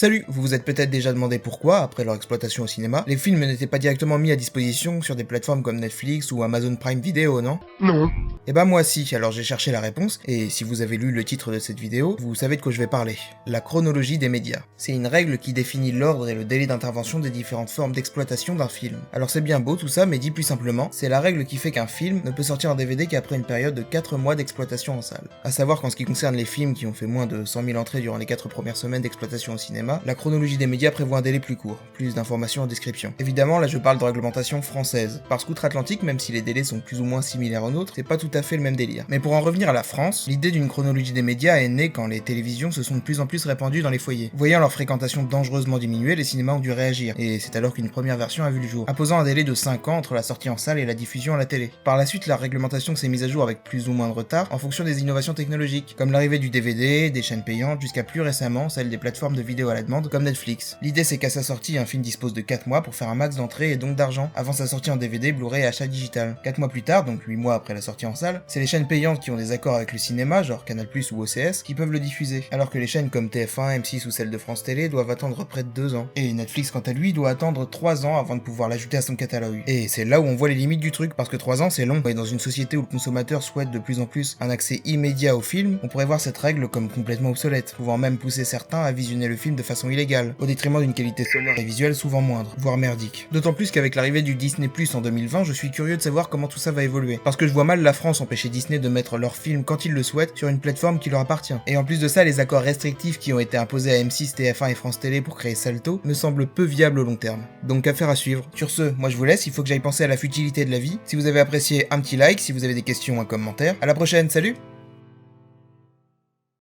Salut, vous vous êtes peut-être déjà demandé pourquoi, après leur exploitation au cinéma, les films n'étaient pas directement mis à disposition sur des plateformes comme Netflix ou Amazon Prime Video, non? Non. Eh bah moi si, alors j'ai cherché la réponse, et si vous avez lu le titre de cette vidéo, vous savez de quoi je vais parler. La chronologie des médias. C'est une règle qui définit l'ordre et le délai d'intervention des différentes formes d'exploitation d'un film. Alors c'est bien beau tout ça, mais dit plus simplement, c'est la règle qui fait qu'un film ne peut sortir en DVD qu'après une période de 4 mois d'exploitation en salle. A savoir qu'en ce qui concerne les films qui ont fait moins de 100 000 entrées durant les 4 premières semaines d'exploitation au cinéma, la chronologie des médias prévoit un délai plus court, plus d'informations en description. Évidemment, là je parle de réglementation française, parce qu'outre-Atlantique, même si les délais sont plus ou moins similaires aux nôtres, c'est pas tout à fait le même délire. Mais pour en revenir à la France, l'idée d'une chronologie des médias est née quand les télévisions se sont de plus en plus répandues dans les foyers. Voyant leur fréquentation dangereusement diminuer, les cinémas ont dû réagir, et c'est alors qu'une première version a vu le jour, imposant un délai de 5 ans entre la sortie en salle et la diffusion à la télé. Par la suite, la réglementation s'est mise à jour avec plus ou moins de retard en fonction des innovations technologiques, comme l'arrivée du DVD, des chaînes payantes, jusqu'à plus récemment celle des plateformes de vidéo à la demande comme Netflix. L'idée c'est qu'à sa sortie, un film dispose de 4 mois pour faire un max d'entrées et donc d'argent, avant sa sortie en DVD, Blu-ray et achat digital. 4 mois plus tard, donc 8 mois après la sortie en salle, c'est les chaînes payantes qui ont des accords avec le cinéma, genre Canal+ ou OCS, qui peuvent le diffuser, alors que les chaînes comme TF1, M6 ou celle de France Télé doivent attendre près de 2 ans. Et Netflix quant à lui doit attendre 3 ans avant de pouvoir l'ajouter à son catalogue. Et c'est là où on voit les limites du truc, parce que 3 ans c'est long, et dans une société où le consommateur souhaite de plus en plus un accès immédiat au film, on pourrait voir cette règle comme complètement obsolète, pouvant même pousser certains à visionner le film de façon illégale, au détriment d'une qualité sonore et visuelle souvent moindre, voire merdique. D'autant plus qu'avec l'arrivée du Disney+ en 2020, je suis curieux de savoir comment tout ça va évoluer, parce que je vois mal la France empêcher Disney de mettre leurs films quand ils le souhaitent sur une plateforme qui leur appartient. Et en plus de ça, les accords restrictifs qui ont été imposés à M6, TF1 et France Télé pour créer Salto me semblent peu viables au long terme. Donc affaire à suivre. Sur ce, moi je vous laisse, il faut que j'aille penser à la futilité de la vie. Si vous avez apprécié, un petit like, si vous avez des questions, un commentaire. À la prochaine, salut!